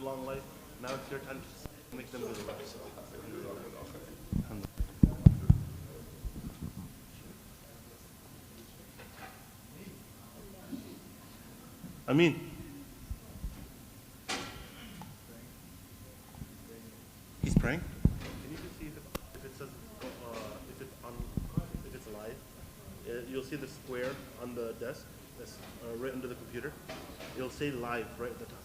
long life. Now it's your time to make them really well. Ameen. He's praying. Can you just see if it says if it's live? You'll see the square on the desk that's right under the computer. It'll say live right at the top.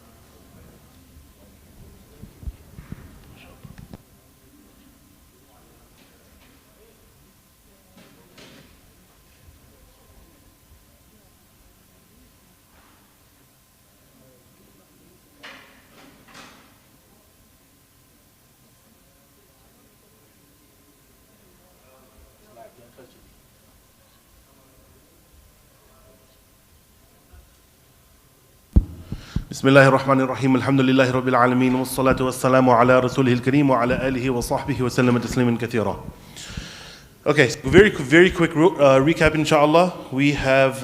بسم الله الرحمن الرحيم الحمد لله رب العالمين والصلاة والسلام على رسوله الكريم وعلى آله وصحبه وسلم تسليما كثيرا. Okay, so very quick recap inshallah. We have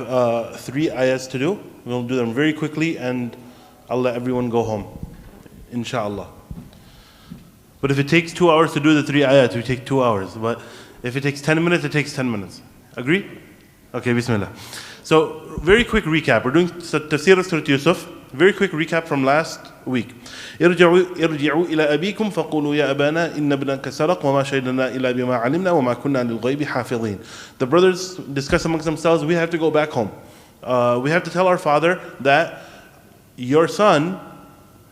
3 ayahs to do. We'll do them very quickly and I'll let everyone go home inshallah. But if it takes 2 hours to do the 3 ayahs, we take 2 hours. But if it takes 10 minutes, it takes 10 minutes. Agree? Okay, bismillah. So very quick recap. We're doing Tafsir of Surah Yusuf. Very quick recap from last week. ارجعوا إلى أبيكم فقولوا يا أبانا إن ابنك سرق وما شهدنا إلا بما علمنا وما كنا للغيب حافظين. The brothers discuss amongst themselves, we have to go back home. We have to tell our father that your son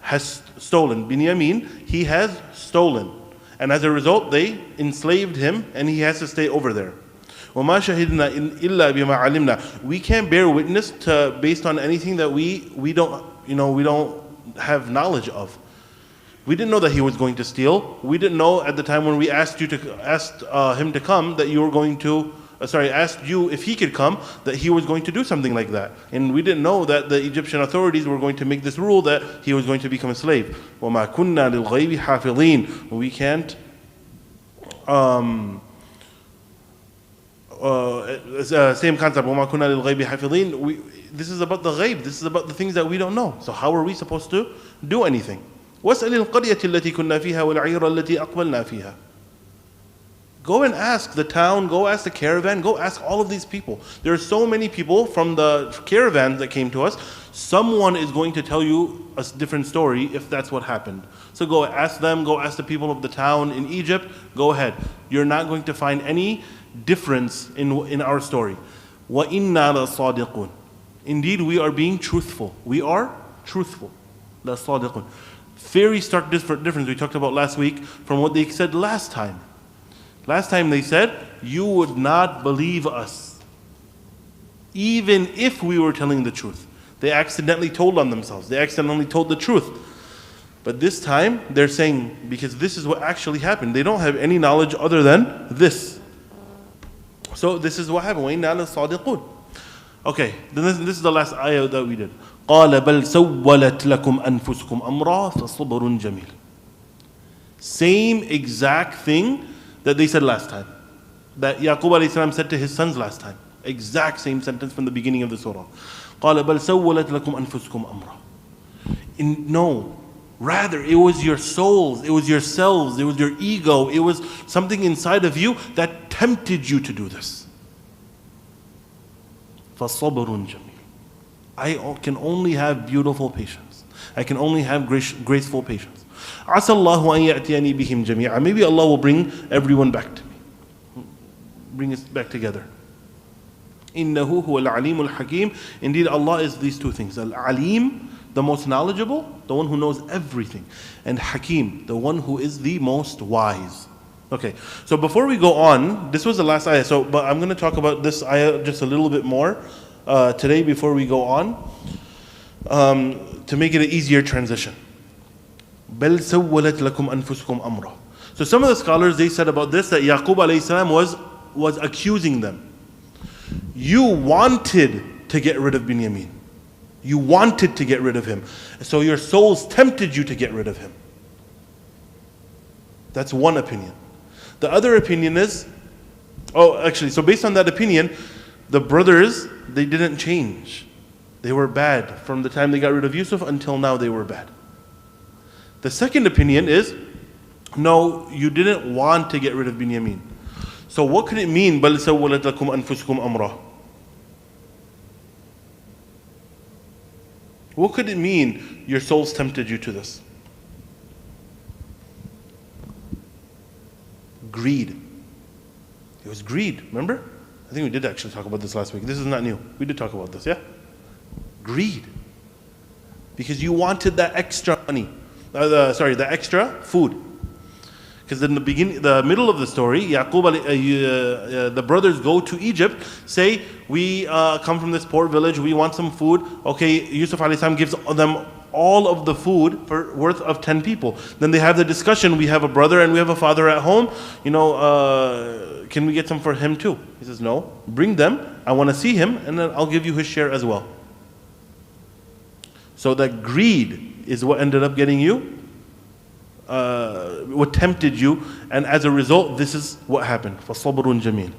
has stolen. Binyamin, he has stolen. And as a result, they enslaved him and he has to stay over there. وَمَا شَهِدْنَا إِلَّا بِمَا عَلِمْنَا. We can't bear witness based on anything that we don't have knowledge of. We didn't know that he was going to steal. We didn't know at the time when we asked him to come that you were going to asked you if he could come, that he was going to do something like that. And we didn't know that the Egyptian authorities were going to make this rule that he was going to become a slave. وَمَا كُنَّا لِلْغَيْبِ حَافِظِينَ. We can't same concept. وَمَا كُنَّا لِلْغَيْبِ حَافِظِينَ. This is about the ghaib. This is about the things that we don't know. So how are we supposed to do anything? وَاسْأَلِ الْقَرْيَةِ الَّتِي كُنَّا فِيهَا وَالْعِيرَ الَّتِي أَقْبَلْنَا فِيهَا. Go and ask the town, go ask the caravan, go ask all of these people. There are so many people from the caravans that came to us. Someone is going to tell you a different story if that's what happened. So go ask them, go ask the people of the town in Egypt, go ahead. You're not going to find any difference in our story. وَإِنَّا لَصَادِقُونَ. Indeed, we are being truthful. We are truthful. لَصَادِقُونَ. Very stark difference we talked about last week from what they said last time. Last time they said, you would not believe us, even if we were telling the truth. They accidentally told on themselves. They accidentally told the truth. But this time, they're saying, because this is what actually happened. They don't have any knowledge other than this. So this is what happened. وَإِنَّا لَصَادِقُونَ. Okay, then this is the last ayah that we did. قَالَ بَلْ سَوَّلَتْ لَكُمْ أَنفُسُكُمْ أَمْرًا فَصَبْرٌ جَمِيلٌ. Same exact thing that they said last time. That Yaqub alayhi salam said to his sons last time. Exact same sentence from the beginning of the surah. قَالَ بَلْ سَوَّلَتْ لَكُمْ أَنفُسُكُمْ أَمْرًا. No, rather it was your souls, it was yourselves, it was your ego, it was something inside of you that tempted you to do this. فَصَبْرٌ جَمِيلٌ. I can only have beautiful patience. I can only have graceful patience. عَسَى اللَّهُ أَن يَأْتِيَنِي بِهِمْ جَمِيعًا. Maybe Allah will bring everyone back to me. Bring us back together. إِنَّهُ هُوَ الْعَلِيمُ الْحَكِيمُ. Indeed, Allah is these two things. Al-Alim, the most knowledgeable, the one who knows everything. And Hakim, the one who is the most wise. Okay, so before we go on, this was the last ayah. But I'm going to talk about this ayah just a little bit more today before we go on, to make it an easier transition. بَلْ سَوَّلَتْ لَكُمْ أَنفُسُكُمْ أَمْرًا. So some of the scholars, they said about this that Yaqub alayhi salam was accusing them. You wanted to get rid of Binyamin. You wanted to get rid of him. So your souls tempted you to get rid of him. That's one opinion. The other opinion is, so based on that opinion, the brothers, they didn't change. They were bad. From the time they got rid of Yusuf until now they were bad. The second opinion is, no, you didn't want to get rid of Binyamin. So what could it mean, بَلْ سَوَّلَتْ لَكُمْ أَنفُسُكُمْ أَمْرًا? What could it mean, your souls tempted you to this? Greed. It was greed, remember? I think we did actually talk about this last week. This is not new. We did talk about this, yeah? Greed. Because you wanted that extra money. The extra food. Because in the middle of the story, the brothers go to Egypt, say, we come from this poor village, we want some food. Okay, Yusuf alayhi salam gives them all of the food for worth of 10 people. Then they have the discussion, we have a brother and we have a father at home, can we get some for him too? He says, no, bring them, I want to see him, and then I'll give you his share as well. So that greed is what ended up getting you, what tempted you, and as a result, this is what happened. فَصَبْرٌ جَمِيلٌ.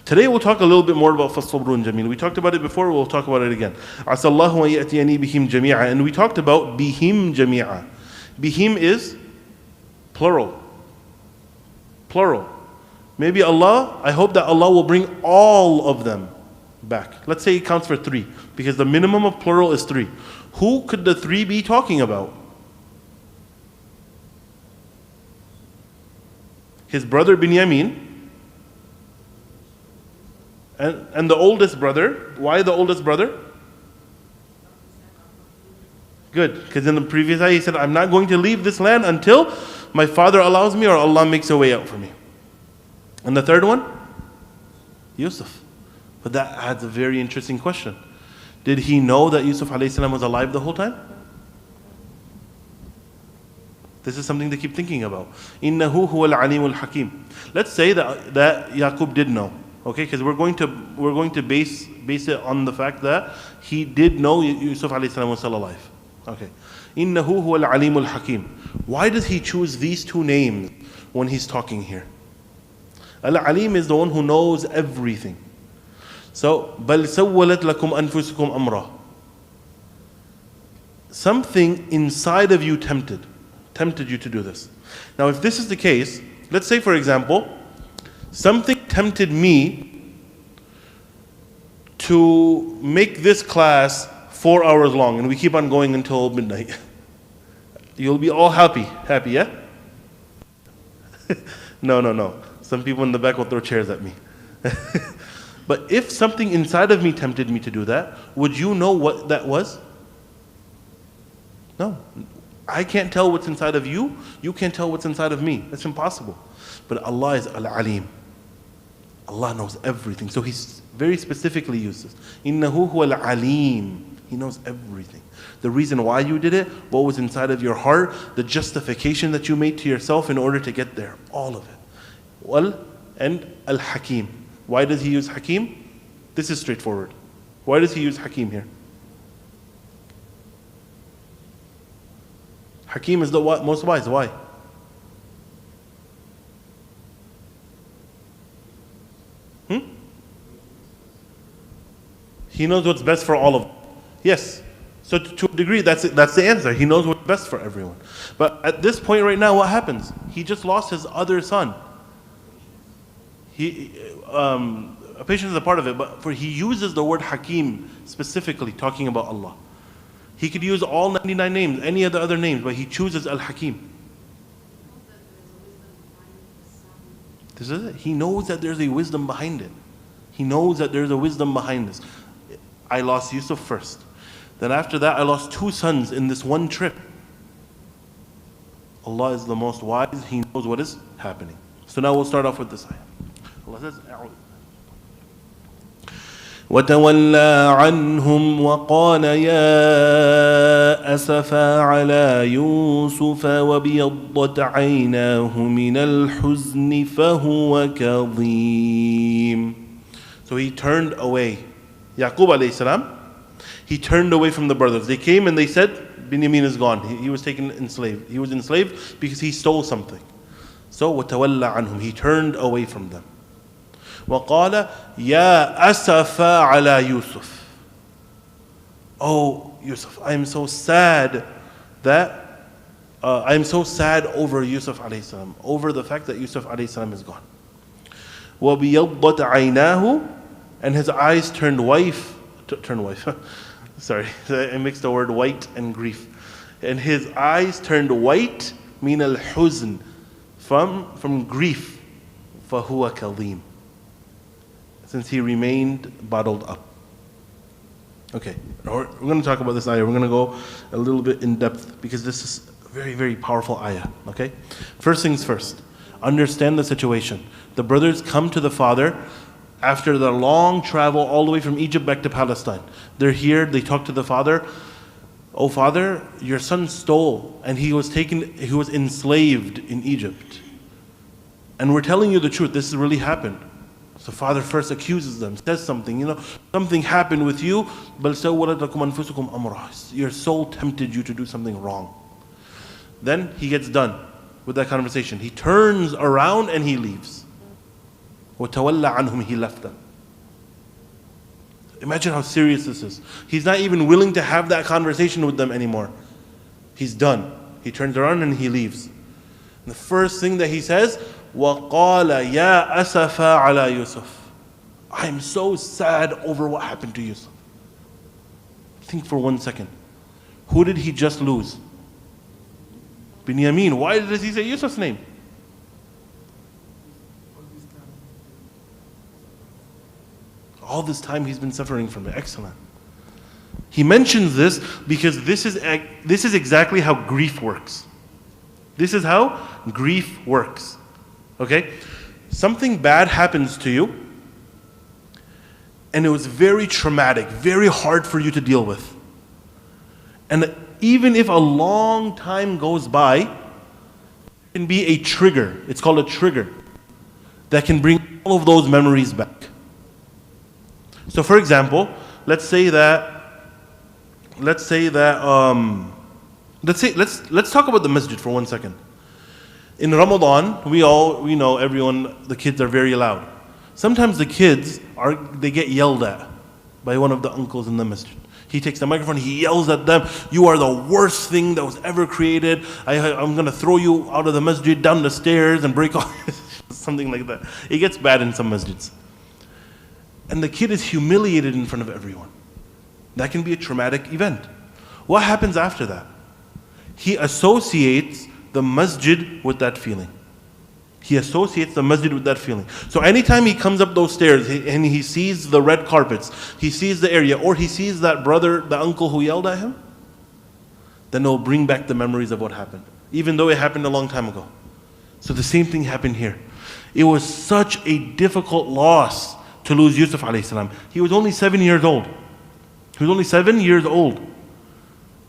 Today we'll talk a little bit more about فَصَبْرٌ جَمِيلٌ. We talked about it before, we'll talk about it again. عَسَى اللَّهُ أَن يَأْتِيَنِي بِهِمْ جَمِيعًا. And we talked about بِهِمْ جَمِيعًا. Bihim is plural. Plural. Maybe I hope that Allah will bring all of them back. Let's say it counts for 3, because the minimum of plural is 3. Who could the 3 be talking about? His brother Binyamin, and the oldest brother. Why the oldest brother? Good, because in the previous ayah he said, I'm not going to leave this land until my father allows me or Allah makes a way out for me. And the third one? Yusuf. But that adds a very interesting question. Did he know that Yusuf alayhi salam was alive the whole time? This is something to keep thinking about. إِنَّهُ هُوَ الْعَلِيمُ الْحَكِيمُ. Let's say that Yaqub did know. Okay, because we're going to base it on the fact that he did know Yusuf alayhi salam was still alive. Okay. إِنَّهُ هُوَ الْعَلِيمُ الْحَكِيمُ. Why does he choose these 2 names when he's talking here? Al-Alim is the one who knows everything. So, بَلْ سَوَّلَتْ لَكُمْ أَنفُسُكُمْ أَمْرًا. Something inside of you tempted you to do this. Now, if this is the case, let's say, for example, something tempted me to make this class 4 hours long, and we keep on going until midnight. You'll be all happy, yeah? No. Some people in the back will throw chairs at me. But if something inside of me tempted me to do that, would you know what that was? No. I can't tell what's inside of you. You can't tell what's inside of me. That's impossible. But Allah is Al-Alim. Allah knows everything. So He's very specifically used this. إِنَّهُ هُوَ الْعَلِيمُ. He knows everything. The reason why you did it, what was inside of your heart, the justification that you made to yourself in order to get there. All of it. And Al-Hakim. Why does He use Hakim? This is straightforward. Why does He use Hakim here? Hakim is the most wise. Why? He knows what's best for all of them. Yes. So to a degree, that's the answer. He knows what's best for everyone. But at this point right now, what happens? He just lost his other son. Patience is a part of it, but he uses the word Hakim specifically, talking about Allah. He could use all 99 names, any of the other names, but he chooses Al-Hakim. This is it. He knows that there's a wisdom behind it. He knows that there's a wisdom behind this. I lost Yusuf first. Then after that, I lost 2 sons in this one trip. Allah is the most wise. He knows what is happening. So now we'll start off with this ayah. Allah says, وَتَوَلَّى عَنْهُمْ وَقَالَ يَا أَسَفَا عَلَى يُوسُفَ وَابْيَضَّتْ عَيْنَاهُ مِنَ الْحُزْنِ فَهُوَ كَظِيمٌ. So he turned away. Yaqub alayhi salam, he turned away from the brothers. They came and they said, Binyamin is gone. He was taken enslaved. He was enslaved because he stole something. So وَتَوَلَّى عَنْهُمْ. He turned away from them. وَقَالَ يَا أَسَفَا عَلَى يُوسُف. Oh, Yusuf, I am so sad that I am so sad over Yusuf alayhi salam, over the fact that Yusuf alayhi salam is gone. وَبِيَضَّتْ عَيْنَاهُ, and his eyes turned white. Sorry, I mixed the word white and grief. And his eyes turned white, min al-huzn, from grief. فَهُوَ كَظِيمٌ, since he remained bottled up. Okay, we're going to talk about this ayah. We're going to go a little bit in depth because this is a very, very powerful ayah. Okay, first things first, understand the situation. The brothers come to the father after the long travel all the way from Egypt back to Palestine. They're here, they talk to the father. Oh father, your son stole and he was enslaved in Egypt. And we're telling you the truth, this has really happened. So father first accuses them, says something, something happened with you, بَلْ سَوَّلَتْ لَكُمْ أَنفُسُكُمْ أَمْرًا, your soul tempted you to do something wrong. Then he gets done with that conversation. He turns around and he leaves. وَتَوَلَّى عَنْهُمْ, he left them. Imagine how serious this is. He's not even willing to have that conversation with them anymore. He's done. He turns around and he leaves. And the first thing that he says, وَقَالَ يَا أَسَفَا عَلَى يُوسُف, I'm so sad over what happened to Yusuf. Think for 1 second. Who did he just lose? Binyamin. Why does he say Yusuf's name? All this time he's been suffering from it. Excellent. He mentions this because this is exactly how grief works. This is how grief works. Okay? Something bad happens to you, and it was very traumatic, very hard for you to deal with. And even if a long time goes by, it can be a trigger. It's called a trigger that can bring all of those memories back. So for example, let's talk about the masjid for 1 second. In Ramadan, we know everyone, the kids are very loud. Sometimes the kids they get yelled at by one of the uncles in the masjid. He takes the microphone, he yells at them, you are the worst thing that was ever created. I'm going to throw you out of the masjid, down the stairs and break all, something like that. It gets bad in some masjids. And the kid is humiliated in front of everyone. That can be a traumatic event. What happens after that? He associates the masjid with that feeling. He associates the masjid with that feeling. So anytime he comes up those stairs and he sees the red carpets, he sees the area, or he sees that brother, the uncle who yelled at him, then it'll bring back the memories of what happened, even though it happened a long time ago. So the same thing happened here. It was such a difficult loss to lose Yusuf alayhi salam. He was only 7 years old. He was only 7 years old.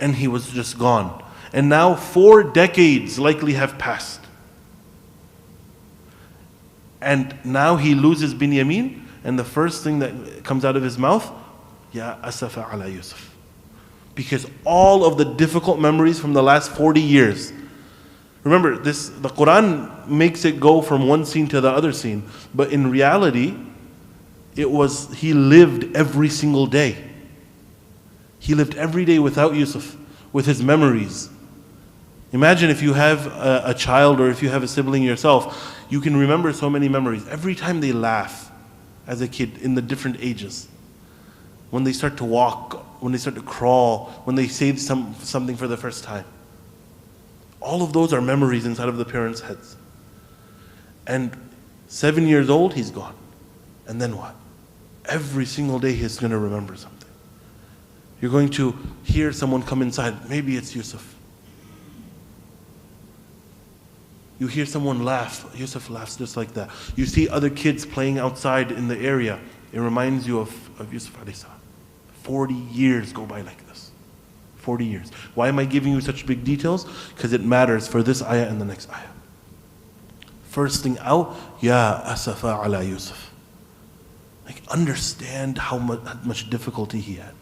And he was just gone. And now 4 decades likely have passed. And now he loses Binyamin, and the first thing that comes out of his mouth, Ya asafa ala Yusuf. Because all of the difficult memories from the last 40 years. Remember, the Quran makes it go from one scene to the other scene. But in reality, he lived every single day. He lived every day without Yusuf, with his memories. Imagine if you have a child or if you have a sibling yourself, you can remember so many memories. Every time they laugh as a kid in the different ages, when they start to walk, when they start to crawl, when they say something for the first time. All of those are memories inside of the parents' heads. And 7 years old, he's gone. And then what? Every single day he's going to remember something. You're going to hear someone come inside. Maybe it's Yusuf. You hear someone laugh. Yusuf laughs just like that. You see other kids playing outside in the area. It reminds you of Yusuf alayhi salam. 40 years go by like this. 40 years. Why am I giving you such big details? Because it matters for this ayah and the next ayah. First thing out, Ya asafa ala Yusuf. Like, understand how much difficulty he had.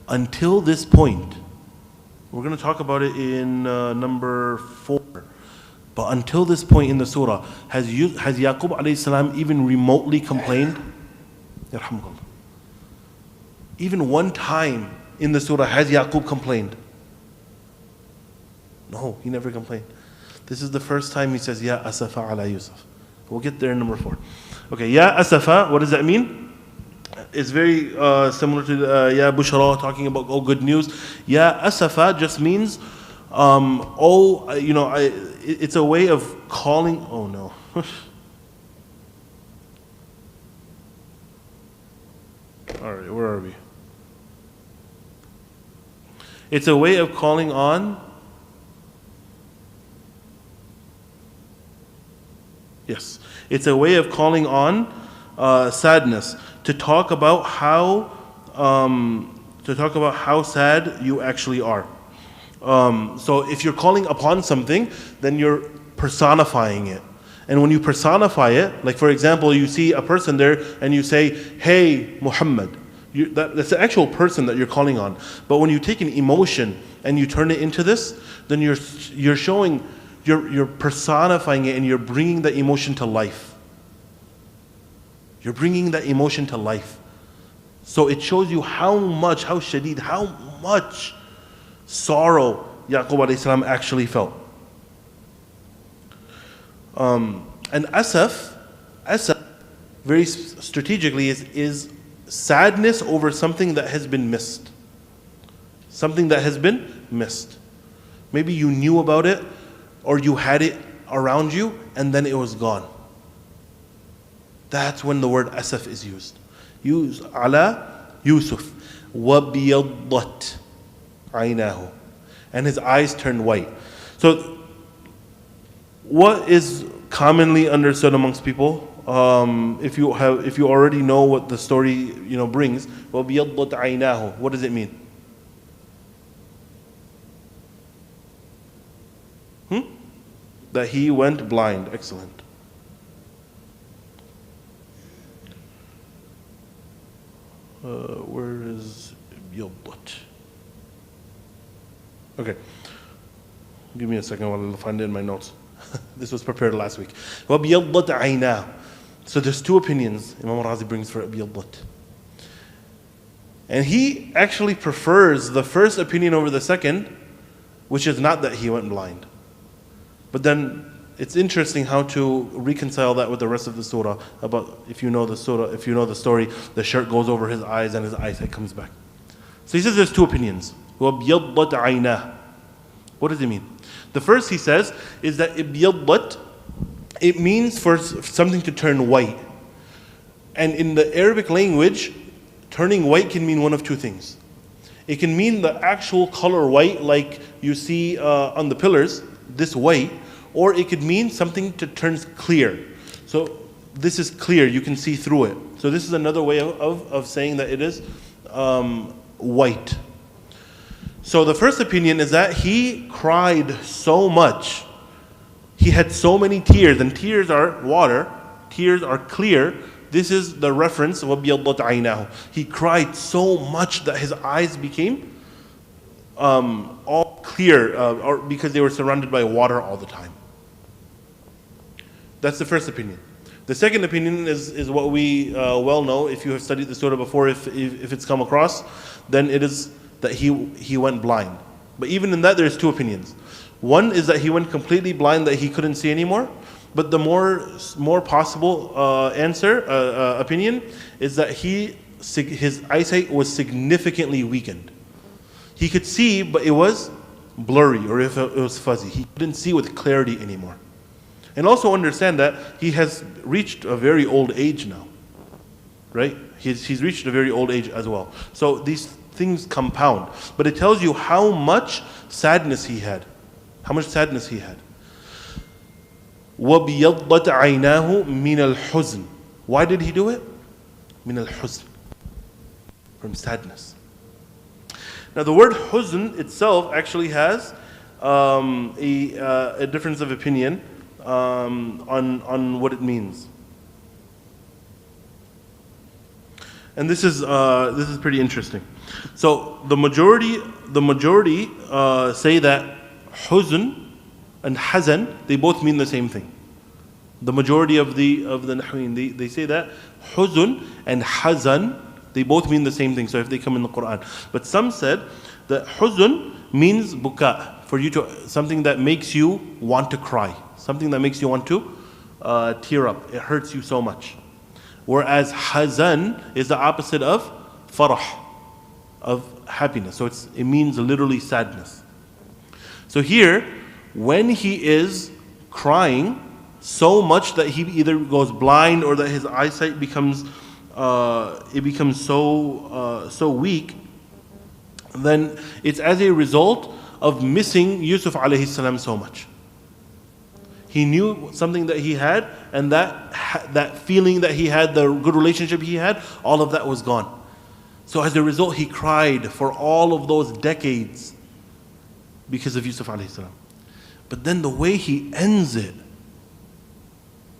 Until this point, we're going to talk about it in number 4. But until this point in the surah, has Yaqub alayhi salam even remotely complained? Yarhamukallah. Even one time in the surah has Yaqub complained? No, he never complained. This is the first time he says, Ya asafa ala Yusuf. We'll get there in number 4. Okay, Ya asafa, what does that mean? It's very similar to Ya Bushra, talking about good news. Ya asafa just means, it's a way of calling, oh no. All right, where are we? It's a way of calling on, yes, it's a way of calling on sadness, to talk about how sad you actually are. So if you're calling upon something, then you're personifying it. And when you personify it, like for example, you see a person there and you say, hey, Muhammad. That's the actual person that you're calling on. But when you take an emotion and you turn it into this, then you're personifying it and you're bringing the emotion to life. You're bringing that emotion to life. So it shows you how much sorrow Yaqub alayhi salam actually felt. And asaf, very strategically, is sadness over something that has been missed. Something that has been missed. Maybe you knew about it, or you had it around you, and then it was gone. That's when the word asaf is used. Use ala Yusuf. وَبِيَضَّتْ عَيْنَاهُ. And his eyes turned white. So, what is commonly understood amongst people, if you already know what the story brings, وَبِيَضَّتْ عَيْنَاهُ, what does it mean? That he went blind. Excellent. Where is Yaddat? Okay. Give me a second while I'll find it in my notes. This was prepared last week. وَبِيَضَّتْ عَيْنَاهُ. So there's 2 opinions Imam Razi brings for Biyaddat. And he actually prefers the first opinion over the second, which is not that he went blind. But then it's interesting how to reconcile that with the rest of the surah. About if you know the story, the shirt goes over his eyes and his eyesight comes back. So he says there's 2 opinions. وَبِيَضَّتْ عَيْنَاهُ. What does it mean? The first he says is that ibiyaddat, it means for something to turn white. And in the Arabic language, turning white can mean one of 2 things. It can mean the actual color white, like you see on the pillars, this white, or it could mean something to turn clear. So this is clear, you can see through it. So this is another way of saying that it is white. So the first opinion is that he cried so much, he had so many tears, and tears are water, tears are clear. This is the reference, وَبِيَضَّتْ عَيْنَاهُ. He cried so much that his eyes became all clear, or because they were surrounded by water all the time. That's the first opinion. The second opinion is what we well know. If you have studied the surah before, if it's come across, then it is that he went blind. But even in that, there's 2 opinions. One is that he went completely blind, that he couldn't see anymore. But the more possible opinion is that his eyesight was significantly weakened. He could see, but it was blurry, or if it was fuzzy. He couldn't see with clarity anymore. And also understand that he has reached a very old age now, right? He's reached a very old age as well. So these things compound. But it tells you how much sadness he had. How much sadness he had. وَبِيَضَّتْ عَيْنَاهُ مِنَ الْحُزْنِ. Why did he do it? مِنَ الْحُزْنِ. From sadness. Now the word huzn itself actually has a difference of opinion on what it means. And this is pretty interesting. So the majority say that huzn and hazan, they both mean the same thing. The majority of the nahween, they say that huzn and hazan, they both mean the same thing. So if they come in the Quran, but some said that huzn means buka, something that makes you want to cry, something that makes you want to tear up. It hurts you so much. Whereas hazan is the opposite of farah, of happiness. So it means literally sadness. So here, when he is crying so much that he either goes blind or that his eyesight becomes so weak, then it's as a result of missing Yusuf alayhi salam so much. He knew something that he had, and that feeling that he had, the good relationship he had, all of that was gone. So as a result, he cried for all of those decades because of Yusuf alayhi salam. But then the way he ends it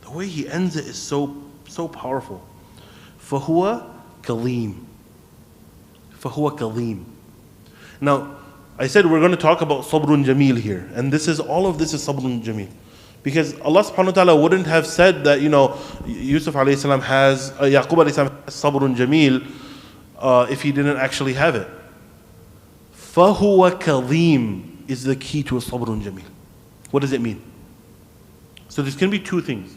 is so powerful. فَهُوَ كَلِيمٌ. فَهُوَ كَلِيمٌ. Now, I said we're going to talk about sabrun jameel here, and all of this is sabrun jameel. Because Allah subhanahu wa ta'ala wouldn't have said that, Yusuf alayhi salam has, Yaqub alayhi salam has sabrun jameel if he didn't actually have it. فَهُوَ كَلِيمٌ is the key to a sabrun jameel. What does it mean? So this can be two things.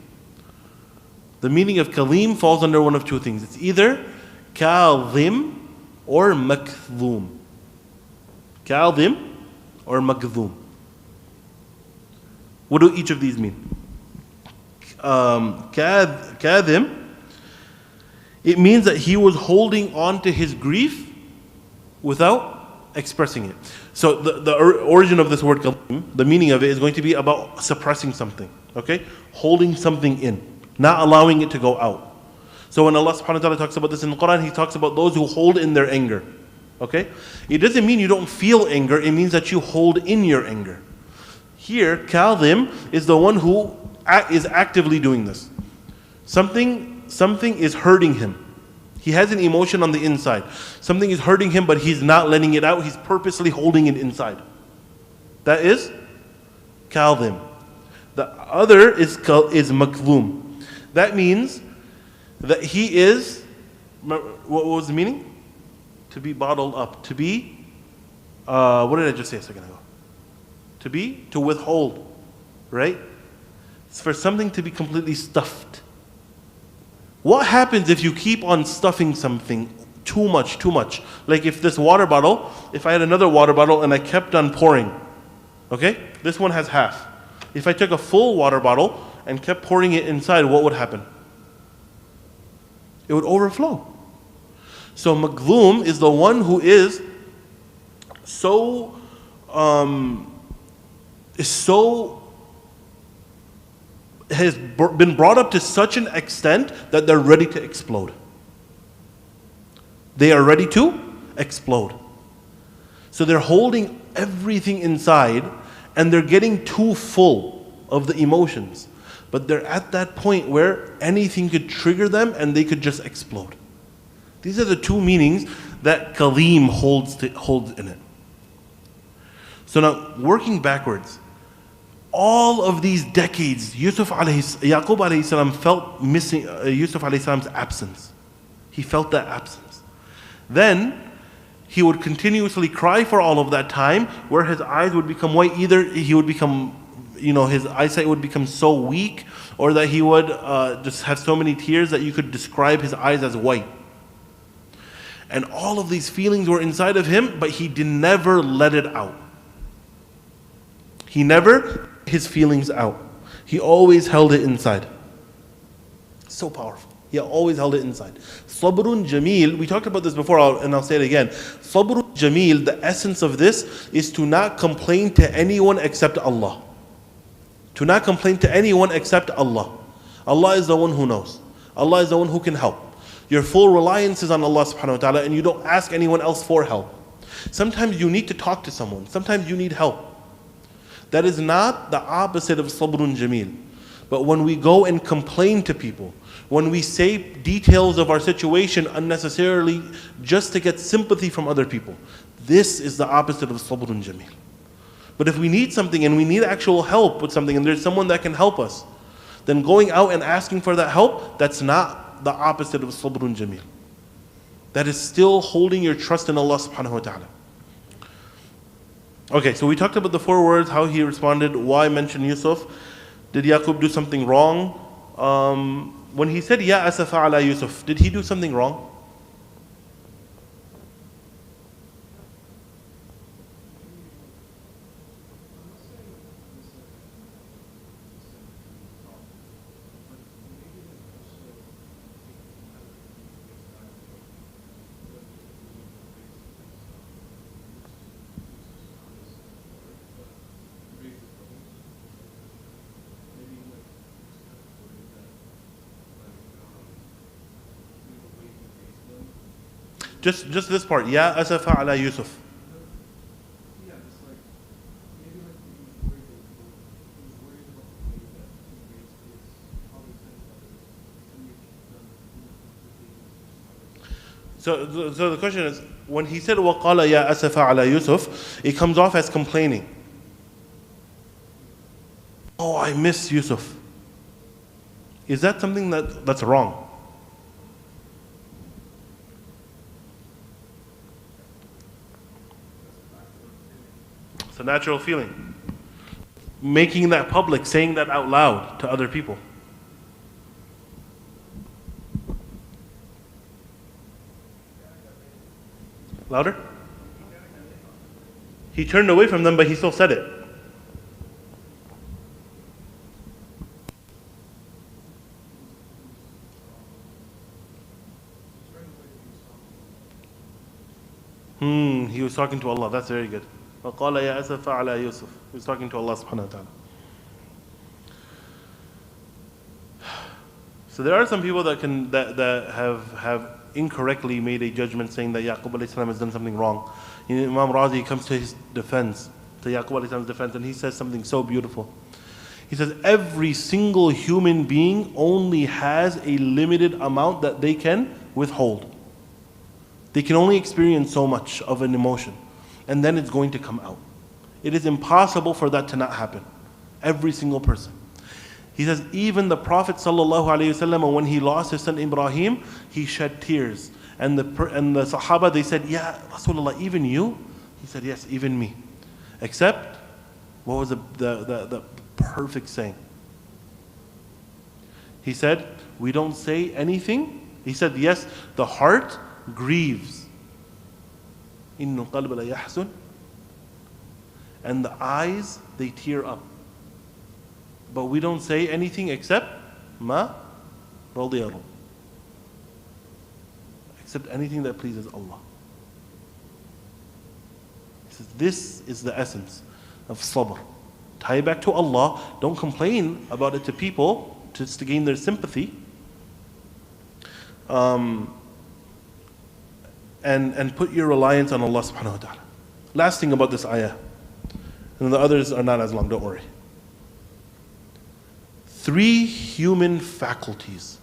The meaning of kalim falls under one of two things. It's either kadhim or makdhum. Kadhim or makdhum. What do each of these mean? Kadhim, it means that he was holding on to his grief without expressing it. So the origin of this word kalim, the meaning of it is going to be about suppressing something. Okay? Holding something in, not allowing it to go out. So when Allah subhanahu wa ta'ala talks about this in the Quran, He talks about those who hold in their anger. Okay? It doesn't mean you don't feel anger, it means that you hold in your anger. Here, kadhim is the one who is actively doing this. Something is hurting him. He has an emotion on the inside. Something is hurting him, but he's not letting it out. He's purposely holding it inside. That is kadhim. The other is makdhum. That means that he is, what was the meaning? To be bottled up. To be, what did I just say a second ago? To withhold, right? It's for something to be completely stuffed. What happens if you keep on stuffing something too much? Like if this water bottle, if I had another water bottle and I kept on pouring, okay? This one has half. If I took a full water bottle and kept pouring it inside, what would happen? It would overflow. So makdhum is the one who is has been brought up to such an extent that they're ready to explode. They are ready to explode. So they're holding everything inside and they're getting too full of the emotions. But they're at that point where anything could trigger them and they could just explode. These are the two meanings that kalim holds in it. So now, working backwards, all of these decades, Yaqub alayhi salam felt missing Yusuf alayhi salam's absence. He felt that absence. Then he would continuously cry for all of that time, where his eyes would become white. Either he would become, his eyesight would become so weak, or that he would just have so many tears that you could describe his eyes as white. And all of these feelings were inside of him, but he never let it out. He never his feelings out. He always held it inside. So powerful. He always held it inside. Sabrun jameel, we talked about this before and I'll say it again. Sabrun jameel, the essence of this is to not complain to anyone except Allah. To not complain to anyone except Allah. Allah is the one who knows. Allah is the one who can help. Your full reliance is on Allah subhanahu wa ta'ala, and you don't ask anyone else for help. Sometimes you need to talk to someone. Sometimes you need help. That is not the opposite of sabrun jameel. But when we go and complain to people, when we say details of our situation unnecessarily just to get sympathy from other people, this is the opposite of sabrun jameel. But if we need something and we need actual help with something and there's someone that can help us, then going out and asking for that help, that's not the opposite of sabrun jameel. That is still holding your trust in Allah subhanahu wa ta'ala. Okay, so we talked about the 4 words, how he responded, why mention Yusuf. Did Yaqub do something wrong? When he said, Ya asafa ala Yusuf, did he do something wrong? Just this part, Ya asafa ala Yusuf. So the question is, when he said وَقَالَ يَا أَسَفَ عَلَى Yusuf, it comes off as complaining. Oh, I miss Yusuf. Is that something that's wrong? It's a natural feeling. Making that public, saying that out loud to other people. Louder? He turned away from them, but he still said it. He was talking to Allah. That's very good. وَقَالَ يَا أَسَفَ عَلَى Yusuf. He was talking to Allah subhanahu wa ta'ala. So there are some people that have incorrectly made a judgment saying that Yaqub alayhi salam has done something wrong. Imam Razi comes to his defense, to Yaqub alayhi salam's defense, and he says something so beautiful. He says every single human being only has a limited amount that they can withhold. They can only experience so much of an emotion, and then it's going to come out. It is impossible for that to not happen. Every single person. He says even the Prophet ﷺ, when he lost his son Ibrahim, he shed tears. And the Sahaba, they said, Ya Rasulullah, even you? He said, yes, even me. Except, what was the perfect saying? He said, we don't say anything. He said, yes, the heart grieves. إِنُّ قَلْبَ لَيَحْزُنُ. And the eyes, they tear up. But we don't say anything except ma radiyallahu. Except anything that pleases Allah. He says this is the essence of sabr. Tie it back to Allah. Don't complain about it to people just to gain their sympathy. And put your reliance on Allah subhanahu wa ta'ala. Last thing about this ayah. And the others are not as long, don't worry. 3 human faculties.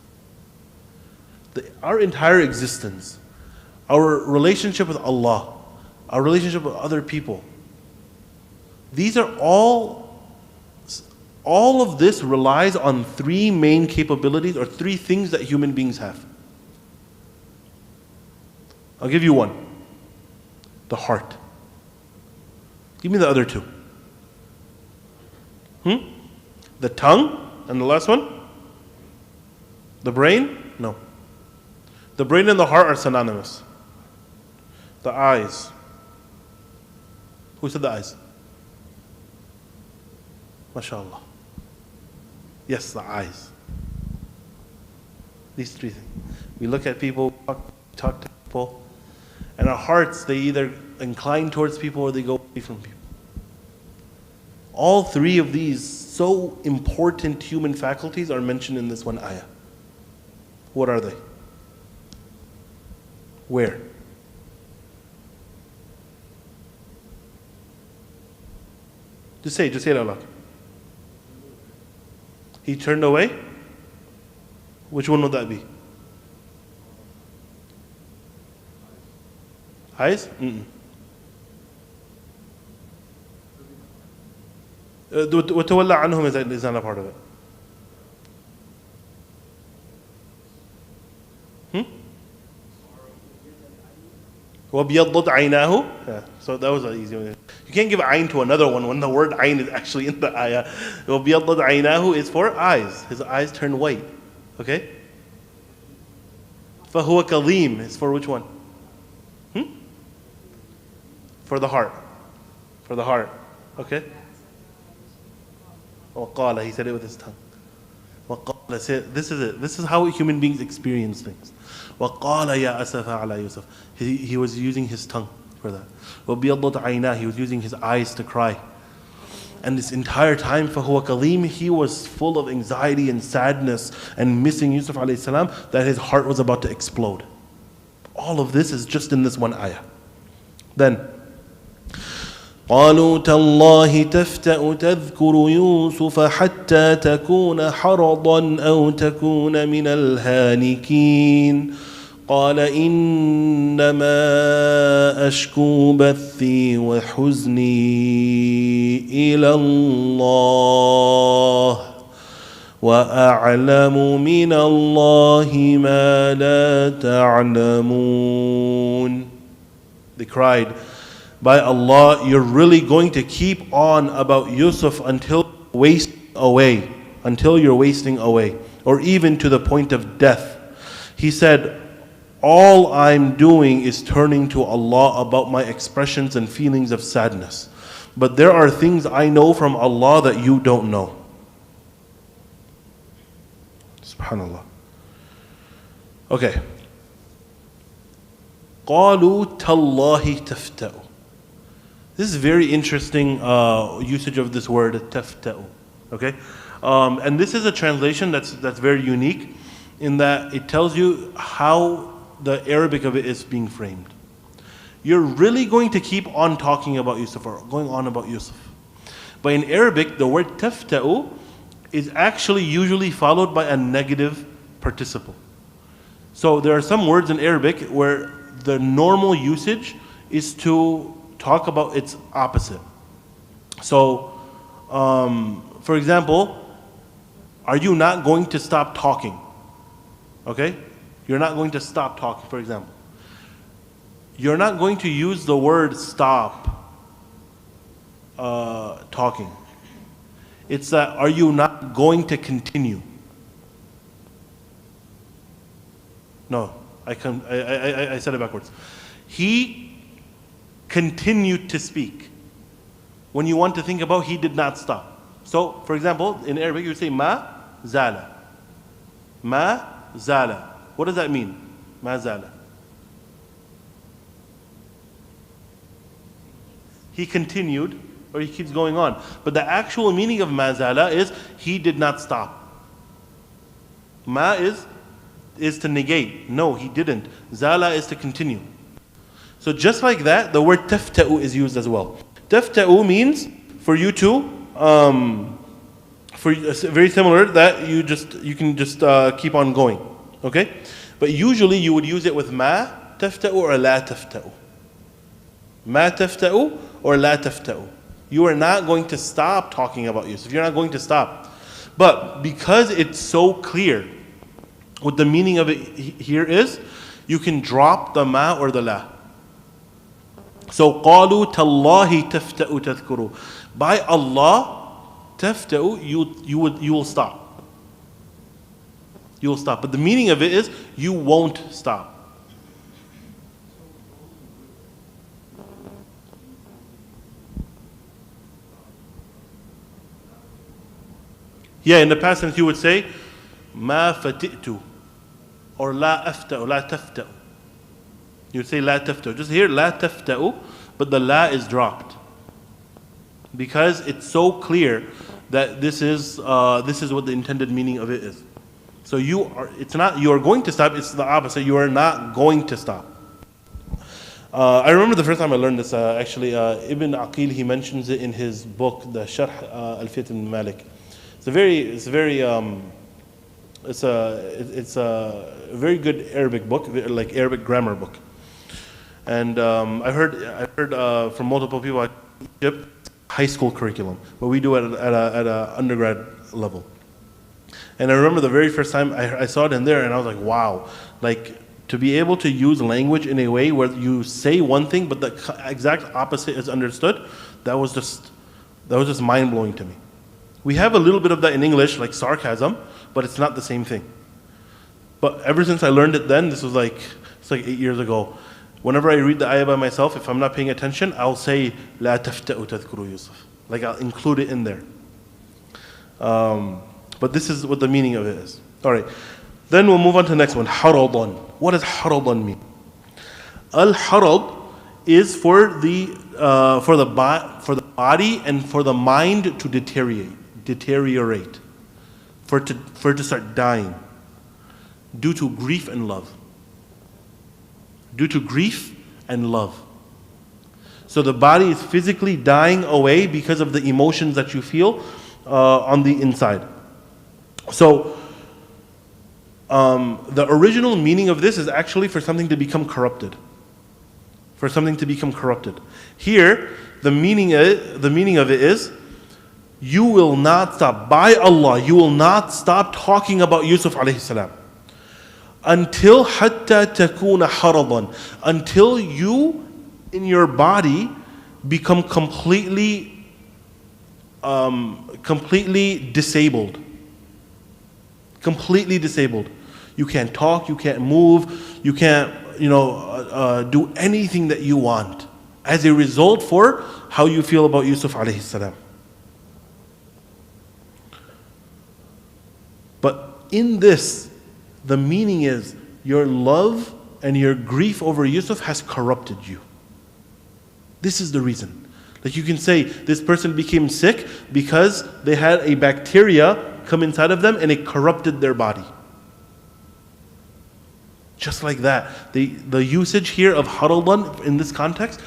Our entire existence, our relationship with Allah, our relationship with other people, these are all of this relies on 3 main capabilities or 3 things that human beings have. I'll give you one. The heart. Give me the other 2. The tongue. And the last one? The brain? No. The brain and the heart are synonymous. The eyes. Who said the eyes? MashaAllah. Yes, the eyes. These 3 things. We look at people, talk to people, and our hearts, they either incline towards people or they go away from people. All 3 of these so important human faculties are mentioned in this one ayah. What are they? Where? Just say it out loud. He turned away? Which one would that be? Eyes? وَتَوَلَّى عَنْهُمْ is not a part of it. وَبْيَضَّتْ عَيْنَاهُ. Yeah, so that was an easy one. You can't give ayn to another one when the word ayn is actually in the ayah. وَبْيَضَّتْ عَيْنَاهُ is for eyes. His eyes turn white. Okay? فَهُوَ كَظِيمٌ is for which one? For the heart. For the heart. Okay? وَقَالَ, he said it with his tongue. وَقَالَ, this is it. This is how human beings experience things. وَقَالَ يَا أَسَفَ عَلَى يُوسُف. He was using his tongue for that. وَبِيَضَّتْ عَيْنَاهُ, he was using his eyes to cry. And this entire time, فَهُوَ كَظِيمٌ, he was full of anxiety and sadness and missing Yusuf alayhi salam, that his heart was about to explode. All of this is just in this one ayah. Then, قالوا تالله تفتأ تذكر يوسف حتى تكون حرضا أو تكون من الهالكين قال إنما أشكو بثي وحزني إلى الله وأعلم من الله ما لا تعلمون. They cried, by Allah, you're really going to keep on about Yusuf until you're wasting away, or even to the point of death. He said, all I'm doing is turning to Allah about my expressions and feelings of sadness. But there are things I know from Allah that you don't know. Subhanallah. Okay. قالوا تالله تفتأ. This is very interesting usage of this word, tafta'u. Okay? And this is a translation that's very unique in that it tells you how the Arabic of it is being framed. You're really going to keep on talking about Yusuf or going on about Yusuf. But in Arabic, the word tafta'u is actually usually followed by a negative participle. So there are some words in Arabic where the normal usage is to talk about its opposite. So, for example, are you not going to stop talking? Okay? You're not going to stop talking, for example. You're not going to use the word stop talking. It's that, are you not going to continue? No, I said it backwards. He continued to speak. When you want to think about, he did not stop. So, for example, in Arabic you say ma zala. Ma zala. What does that mean? Ma zala. He continued, or he keeps going on. But the actual meaning of ma zala is he did not stop. Ma is to negate. No, he didn't. Zala is to continue. So just like that, the word tafta'u is used as well. Tafta'u means for you to, very similar, that you can just keep on going. Okay? But usually you would use it with ma tafta'u or la tafta'u. Ma tafta'u or la tafta'u. You are not going to stop talking about Yusuf. You're not going to stop. But because it's so clear what the meaning of it here is, you can drop the ma or the la. So قالوا تالله تفتأ تذكر. By Allah, تفتأ, you will stop. You will stop. But the meaning of it is you won't stop. Yeah, in the past tense you would say ما فتئت or لا أفتأ, لا تفتأ. You would say la tafta'u. Just here, la tafta'u, but the la is dropped. Because it's so clear that this is what the intended meaning of it is. So you are going to stop, it's the opposite. You are not going to stop. I remember the first time I learned this, actually, Ibn Aqil, he mentions it in his book, the Sharh Al-Fiyat ibn Malik. It's a very good Arabic book, like Arabic grammar book. And I heard from multiple people, high school curriculum, but we do it at a undergrad level. And I remember the very first time I saw it in there, and I was like, wow, like To be able to use language in a way where you say one thing but the exact opposite is understood, that was just mind-blowing to me. We have a little bit of that in English, like sarcasm, but it's not the same thing. But ever since I learned it then, it's like 8 years ago. Whenever I read the ayah by myself, if I'm not paying attention, I'll say لا تفتأوا تذكروا يوسف. Like I'll include it in there. But this is what the meaning of it is. All right. Then we'll move on to the next one. حرضاً. What does حرضاً mean? Al-harad is for the body and for the mind to deteriorate, for it to start dying, due to grief and love. Due to grief and love. So the body is physically dying away because of the emotions that you feel on the inside. So the original meaning of this is actually for something to become corrupted. For something to become corrupted. Here, the meaning of it is, you will not stop. By Allah, you will not stop talking about Yusuf alayhi salam. Until hatta takuna haradan. Until you, in your body, become completely disabled. Completely disabled. You can't talk, you can't move, you can't do anything that you want as a result for how you feel about Yusuf alayhi salam. But in this, the meaning is your love and your grief over Yusuf has corrupted you. This is the reason. Like you can say this person became sick because they had a bacteria come inside of them and it corrupted their body. Just like that. The usage here of haradan in this context,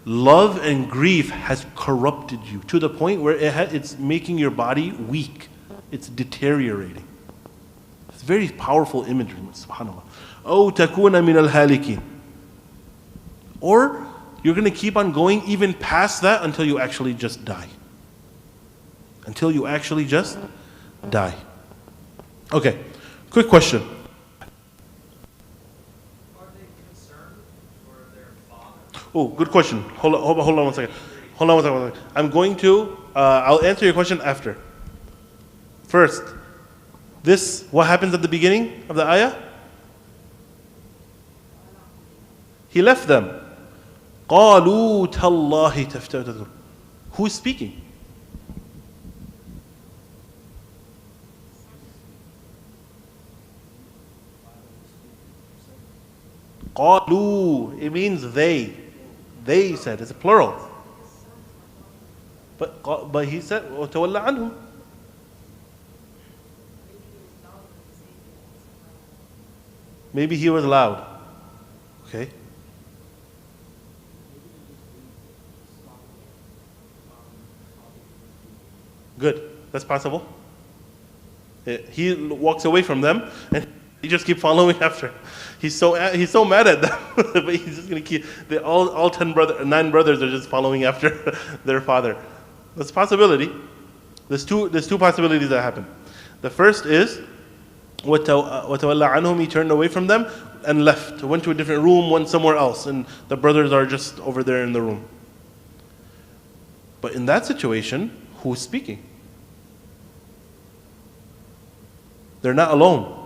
love and grief has corrupted you to the point where it's making your body weak. It's deteriorating. It's a very powerful imagery, subhanAllah. أو تكون من الهالكين. Or you're going to keep on going even past that until you actually just die. Until you actually just die. Okay, quick question. Oh, good question. Hold on 1 second. Hold on 1 second. I'm going to, I'll answer your question after. First, what happens at the beginning of the ayah? He left them. قَالُوا تَاللَّهِ تَفْتَأُ تَذْكُرُ. Who is speaking? قَالُوا. It means they. They said, it's a plural. But he said, وَتَوَلَّ عَنْهُمْ. Maybe he was loud. Okay. Good. That's possible. He walks away from them and he just keeps following after. He's so mad at them, but he's just gonna keep. All 9 brothers are just following after their father. That's a possibility. There's two possibilities that happen. The first is وَتَوَلَّ عَنْهُمْ. He turned away from them and left. Went to a different room, went somewhere else, and the brothers are just over there in the room. But in that situation, who's speaking? They're not alone.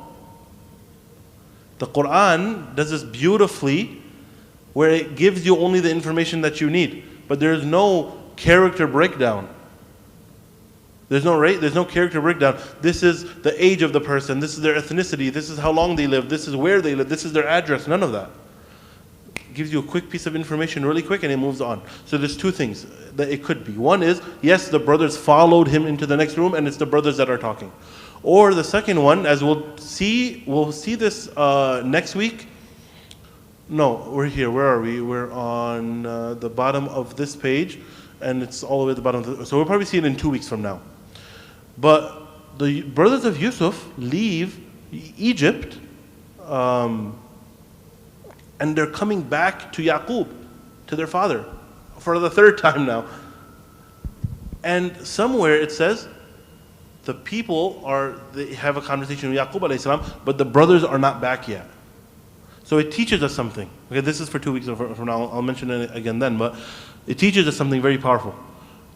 The Quran does this beautifully, where it gives you only the information that you need, but there's no character breakdown. There's no character breakdown. This is the age of the person, this is their ethnicity, this is how long they live, this is where they live, this is their address, none of that. It gives you a quick piece of information really quick and it moves on. So there's 2 things that it could be. One is, yes, the brothers followed him into the next room and it's the brothers that are talking. Or the second one, as we'll see this next week. No, we're here. Where are we? We're on the bottom of this page, and it's all the way at the bottom. So we'll probably see it in 2 weeks from now. But the brothers of Yusuf leave Egypt, and they're coming back to Yaqub, to their father, for the 3rd time now. And somewhere it says, the people they have a conversation with Yaqub alayhi salam, but the brothers are not back yet. So it teaches us something. Okay, this is for 2 weeks from now. I'll mention it again then, but it teaches us something very powerful.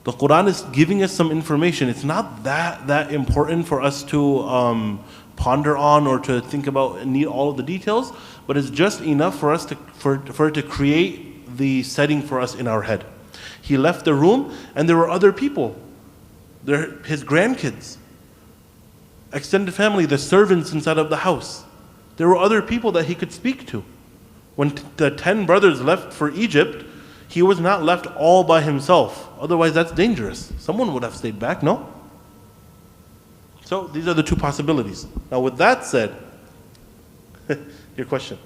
The Quran is giving us some information. It's not that important for us to ponder on or to think about and need all of the details, but it's just enough for us for it to create the setting for us in our head. He left the room and there were other people. His grandkids, extended family, the servants inside of the house. There were other people that he could speak to. When the 10 brothers left for Egypt, he was not left all by himself. Otherwise, that's dangerous. Someone would have stayed back, no? So these are the two possibilities. Now, with that said, your question.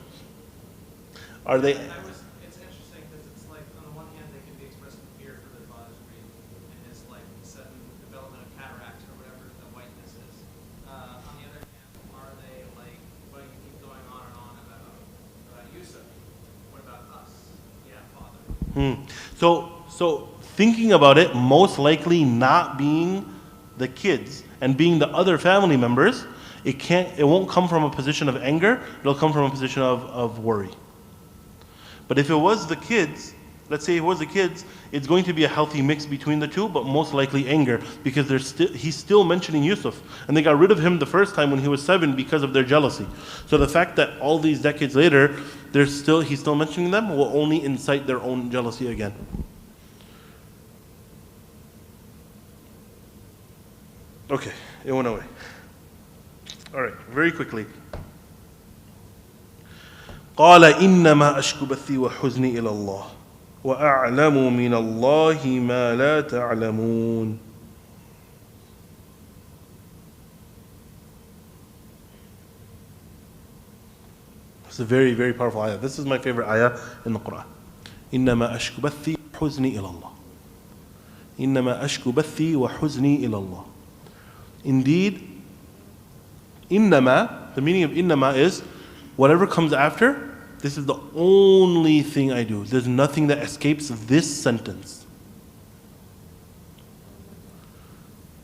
Are they... It's interesting because it's like, on the one hand, they can be expressing fear for their father's grief and his like sudden development of cataracts or whatever the whiteness is. On the other hand, are they like, well, you keep going on and on about Yusuf. What about us? Yeah, father. So thinking about it, most likely not being the kids and being the other family members, it won't come from a position of anger, it'll come from a position of worry. But if it was the kids, let's say it was the kids, it's going to be a healthy mix between the two, but most likely anger, because he's still mentioning Yusuf. And they got rid of him the first time when he was 7 because of their jealousy. So the fact that all these decades later, he's still mentioning them will only incite their own jealousy again. Okay, it went away. All right, very quickly. قال إنما أشكو بثي وحزني إلى الله وأعلم من الله ما لا تعلمون. It's a very, very powerful ayah. This is my favorite ayah in the Quran. إنما أشكو بثي وحزني إلى الله. إنما أشكو بثي وحزني إلى الله. Indeed, innama, the meaning of innama is whatever comes after, this is the only thing I do. There's nothing that escapes this sentence.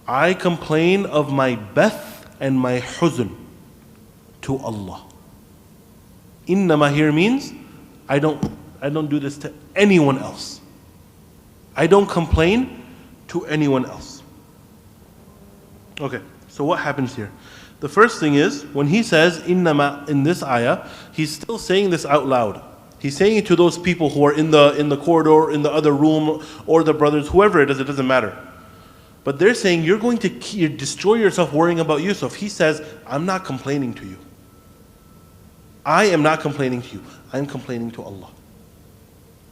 I complain of my beth and my huzn to Allah. Innama here means I don't do this to anyone else. I don't complain to anyone else. Okay, so what happens here? The first thing is, when he says innama in this ayah, he's still saying this out loud. He's saying it to those people who are in the corridor, in the other room, or the brothers, whoever it is, it doesn't matter. But they're saying, you're going to destroy yourself worrying about Yusuf. He says, I'm not complaining to you. I am not complaining to you. I am complaining to Allah.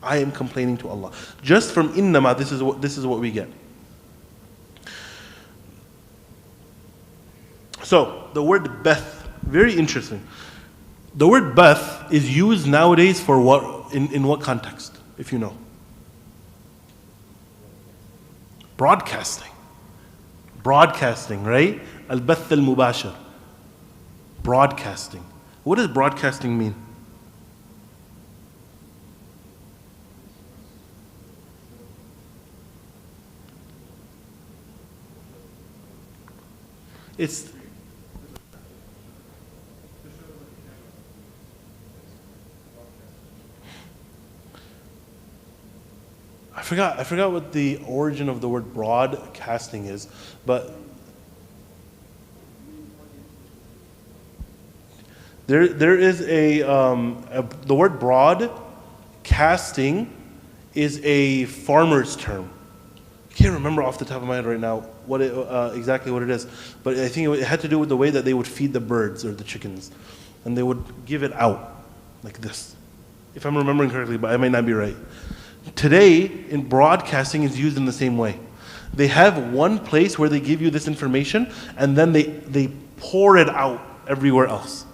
I am complaining to Allah. Just from innama, this is what we get. So, the word beth, very interesting. The word beth is used nowadays for what, in what context, if you know? Broadcasting. Broadcasting, right? Al-bath al-mubashir. Broadcasting. What does broadcasting mean? It's I forgot what the origin of the word broadcasting is, but there is the word broadcasting is a farmer's term. I can't remember off the top of my head right now what exactly what it is, but I think it had to do with the way that they would feed the birds or the chickens, and they would give it out like this, if I'm remembering correctly, but I might not be right. Today, in broadcasting is used in the same way. They have one place where they give you this information, and then they pour it out everywhere else.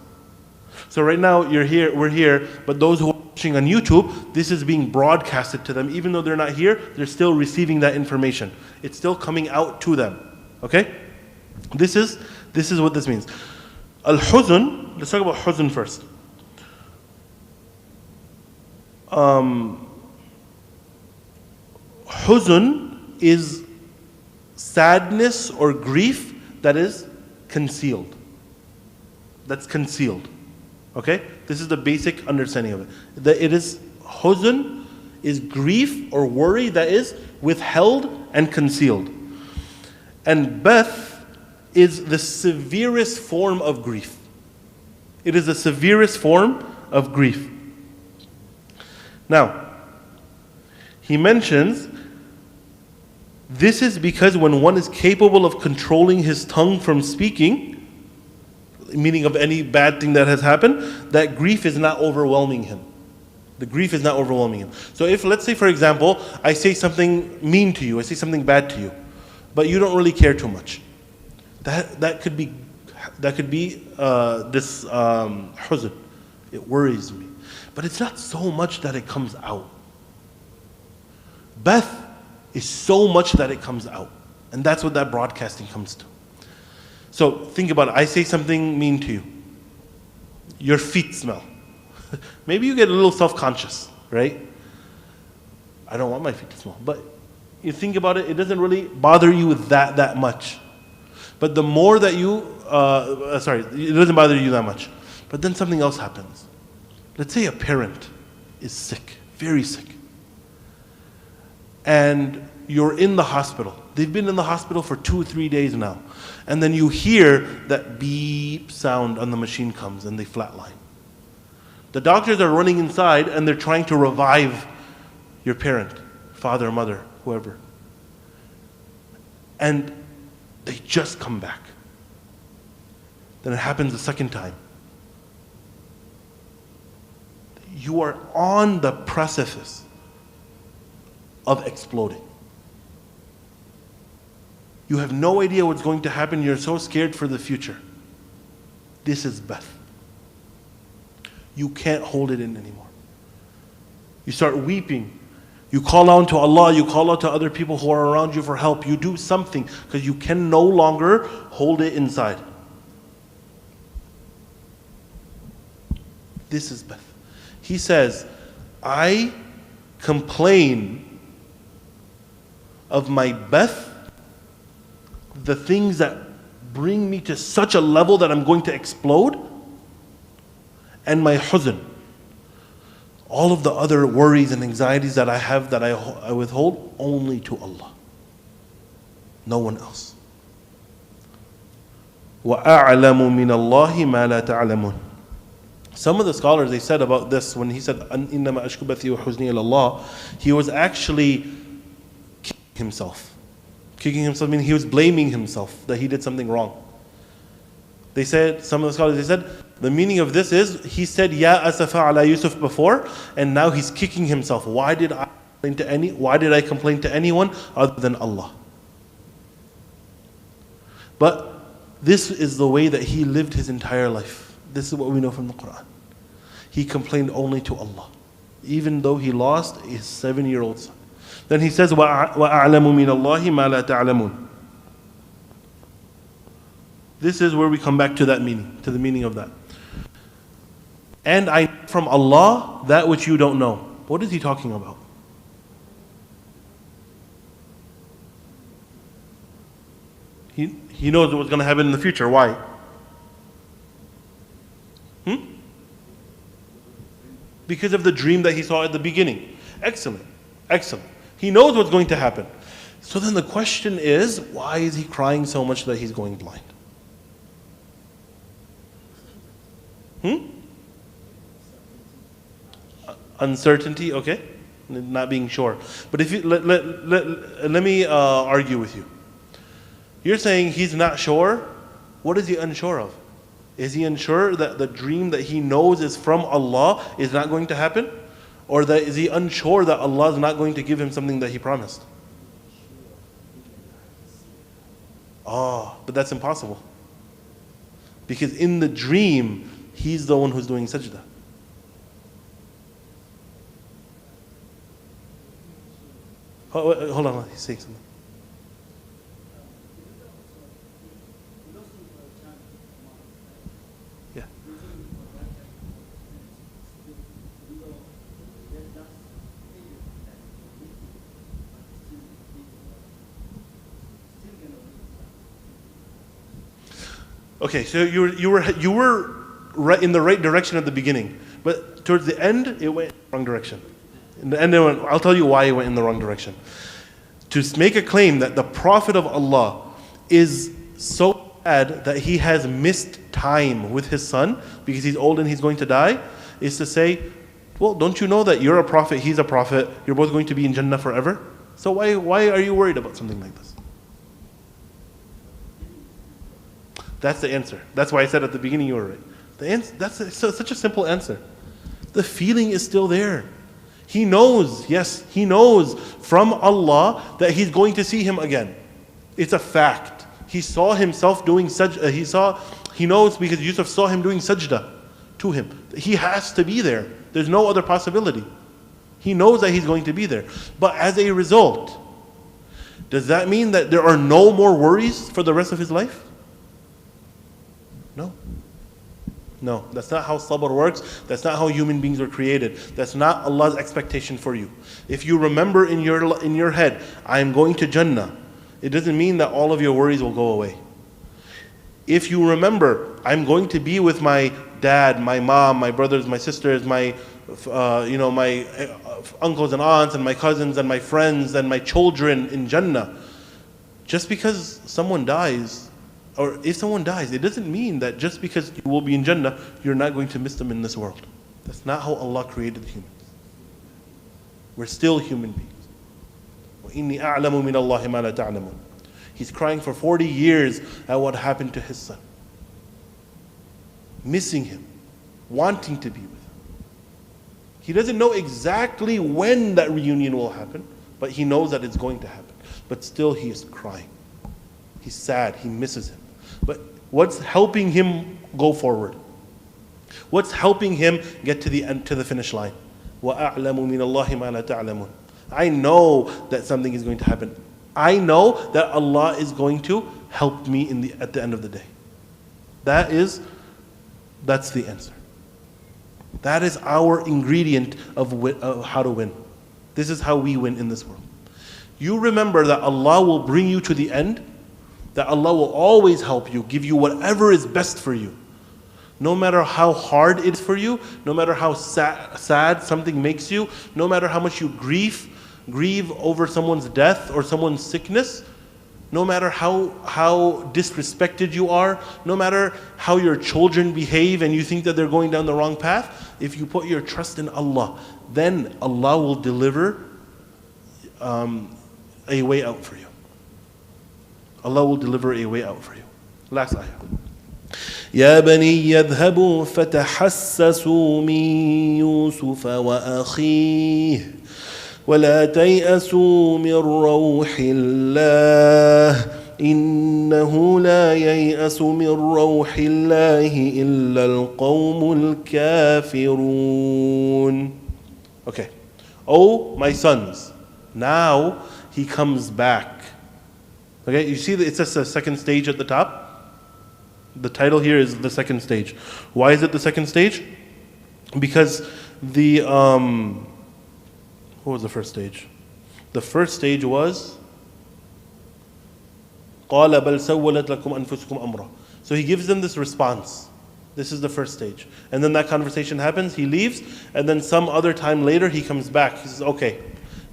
So right now, we're here, but those who are watching on YouTube, this is being broadcasted to them. Even though they're not here, they're still receiving that information. It's still coming out to them. Okay? This is what this means. Al-huzn, let's talk about huzn first. Huzn is sadness or grief that is concealed. That's concealed. Okay? This is the basic understanding of it. That it is huzn is grief or worry that is withheld and concealed. And bath is the severest form of grief. It is the severest form of grief. Now, he mentions this is because when one is capable of controlling his tongue from speaking, meaning of any bad thing that has happened, that grief is not overwhelming him. The grief is not overwhelming him. So if, let's say for example, I say something mean to you, I say something bad to you, but you don't really care too much. That could be this huzn. It worries me. But it's not so much that it comes out. Bath is so much that it comes out. And that's what that broadcasting comes to. So think about it. I say something mean to you. Your feet smell. Maybe you get a little self-conscious, right? I don't want my feet to smell. But you think about it, it doesn't really bother you that much. But the more that you, it doesn't bother you that much. But then something else happens. Let's say a parent is sick, very sick. And you're in the hospital. They've been in the hospital for 2 or 3 days now. And then you hear that beep sound on the machine comes and they flatline. The doctors are running inside and they're trying to revive your parent, father, mother, whoever. And they just come back. Then it happens a second time. You are on the precipice of exploding. You have no idea what's going to happen. You're so scared for the future. This is bath. You can't hold it in anymore. You start weeping. You call out to Allah. You call out to other people who are around you for help. You do something because you can no longer hold it inside. This is bath. He says, I complain of my bath, the things that bring me to such a level that I'm going to explode, and my huzn, all of the other worries and anxieties that I have that I withhold only to Allah, no one else. وَأَعْلَمُ مِنَ اللَّهِ مَا لَا تَعْلَمُونَ. Some of the scholars, they said about this, when he said, إِنَّمَا أَشْكُ بَثِي وَحُزْنِي إِلَى اللَّهِ, he was actually kicking himself. Kicking himself meaning he was blaming himself that he did something wrong. They said, some of the scholars, they said, the meaning of this is, he said, Ya asafa ala Yusuf before, and now he's kicking himself. Why did I complain to anyone other than Allah? But this is the way that he lived his entire life. This is what we know from the Quran. He complained only to Allah, even though he lost his 7-year-old son. Then he says, وَأَعْلَمُ مِنَ اللَّهِ مَا لَا تَعْلَمُونَ. This is where we come back to that meaning, to the meaning of that. And I know from Allah that which you don't know. What is he talking about? He knows what's going to happen in the future. Why? Because of the dream that he saw at the beginning. Excellent. Excellent. He knows what's going to happen. So then the question is, why is he crying so much that he's going blind? Uncertainty, okay. Not being sure. But if you, let me argue with you. You're saying he's not sure. What is he unsure of? Is he unsure that the dream that he knows is from Allah is not going to happen? Or that is he unsure that Allah is not going to give him something that he promised? But that's impossible. Because in the dream, he's the one who's doing sajda. Hold on, he's saying something. Yeah. Okay, so you were right in the right direction at the beginning. But towards the end, it went in the wrong direction. In the end, I'll tell you why it went in the wrong direction. To make a claim that the Prophet of Allah is so bad that he has missed time with his son because he's old and he's going to die, is to say, well, don't you know that you're a prophet, he's a prophet, you're both going to be in Jannah forever? So why are you worried about something like this? That's the answer. That's why I said at the beginning you were right. That's such a simple answer. The feeling is still there. He knows, yes, he knows from Allah that he's going to see him again. It's a fact. He saw himself doing sajda. He knows because Yusuf saw him doing sajda to him. He has to be there. There's no other possibility. He knows that he's going to be there. But as a result, does that mean that there are no more worries for the rest of his life? No. No, that's not how sabr works. That's not how human beings were created. That's not Allah's expectation for you. If you remember in your head, I am going to Jannah, it doesn't mean that all of your worries will go away. If you remember, I'm going to be with my dad, my mom, my brothers, my sisters, my uncles and aunts and my cousins and my friends and my children in Jannah, just because someone dies, or if someone dies, it doesn't mean that just because you will be in Jannah, you're not going to miss them in this world. That's not how Allah created humans. We're still human beings. وَإِنِّي أَعْلَمُ مِنَ اللَّهِ مَا لَا تَعْلَمُونَ. He's crying for 40 years at what happened to his son. Missing him, wanting to be with him. He doesn't know exactly when that reunion will happen, but he knows that it's going to happen. But still he is crying. He's sad, he misses him. But what's helping him go forward? What's helping him get to the end, to the finish line? وَأَعْلَمُ مِنَ اللَّهِ مَا لَا تَعْلَمُونَ. I know that something is going to happen. I know that Allah is going to help me at the end of the day. That's the answer. That is our ingredient of how to win. This is how we win in this world. You remember that Allah will bring you to the end, that Allah will always help you, give you whatever is best for you. No matter how hard it is for you, no matter how sad something makes you, no matter how much you grieve over someone's death or someone's sickness, no matter how disrespected you are, no matter how your children behave and you think that they're going down the wrong path, if you put your trust in Allah, then Allah will deliver a way out for you. Allah will deliver a way out for you. Last ayah. يا بني يذهبوا فتحسسوا من يوسف وأخيه ولا تيأسوا من روح الله إنه لا ييأس من روح الله إلا القوم الكافرون. Okay. Oh, my sons, now he comes back. Okay, you see that it says the second stage at the top? The title here is the second stage. Why is it the second stage? Because what was the first stage? The first stage was قَالَ بَلْ سَوَّلَتْ لَكُمْ أَنفُسُكُمْ أَمْرًا. So he gives them this response. This is the first stage. And then that conversation happens, he leaves, and then some other time later he comes back. He says, okay,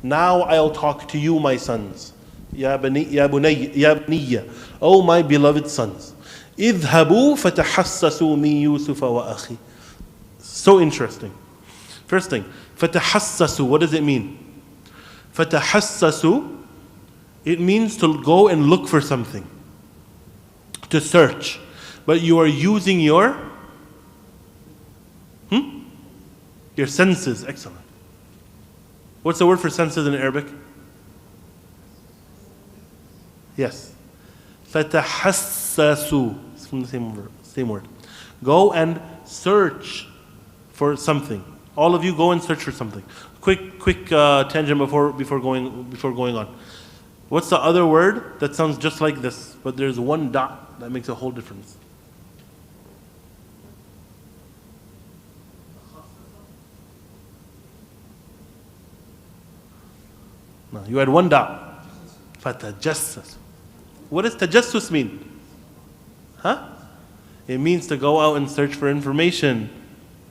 now I'll talk to you, my sons. يَا بُنَيَّ, oh my beloved sons. اذهبوا فتحسسوا من يوسف وأخي. So interesting. First thing, فتحسسوا, what does it mean? فتحسسوا, it means to go and look for something, to search. But you are using your senses. Excellent. What's the word for senses in Arabic? Yes. فتحسسوا. It's from the same word. Go and search for something. All of you go and search for something. Quick tangent before going on. What's the other word that sounds just like this, but there's one dot that makes a whole difference? No, you had one dot. Fatajassus. What does tajassus mean? Huh? It means to go out and search for information.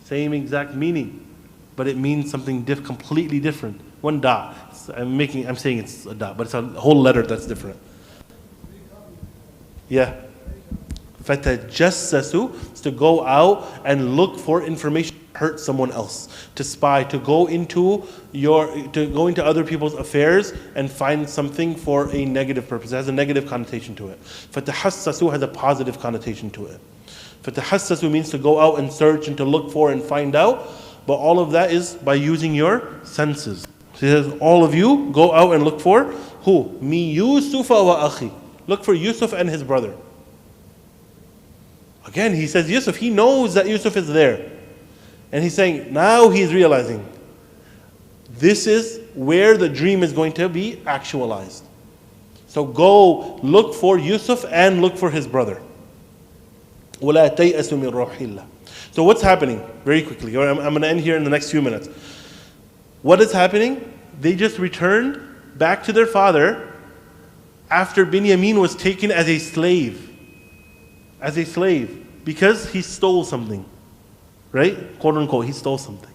Same exact meaning. But it means something completely different. One dot. I'm saying it's a dot, but it's a whole letter that's different. Yeah. فَتَجَسَّسُوا is to go out and look for information, hurt someone else, to spy, to go into other people's affairs and find something for a negative purpose. It has a negative connotation to it. فَتَحَسَّسُوا has a positive connotation to it. فَتَحَسَّسُوا means to go out and search and to look for and find out, but all of that is by using your senses. So he says, all of you go out and look for who? Mi Yusufa wa akhi. Look for Yusuf and his brother. Again, he says Yusuf, he knows that Yusuf is there. And he's saying, now he's realizing, this is where the dream is going to be actualized. So go look for Yusuf and look for his brother. وَلَا تَيْأَسُوا مِنْ رَوْحِ اللَّهِ. So what's happening? Very quickly, I'm going to end here in the next few minutes. What is happening? They just returned back to their father after Binyamin was taken as a slave. As a slave. Because he stole something. Right? Quote unquote, he stole something.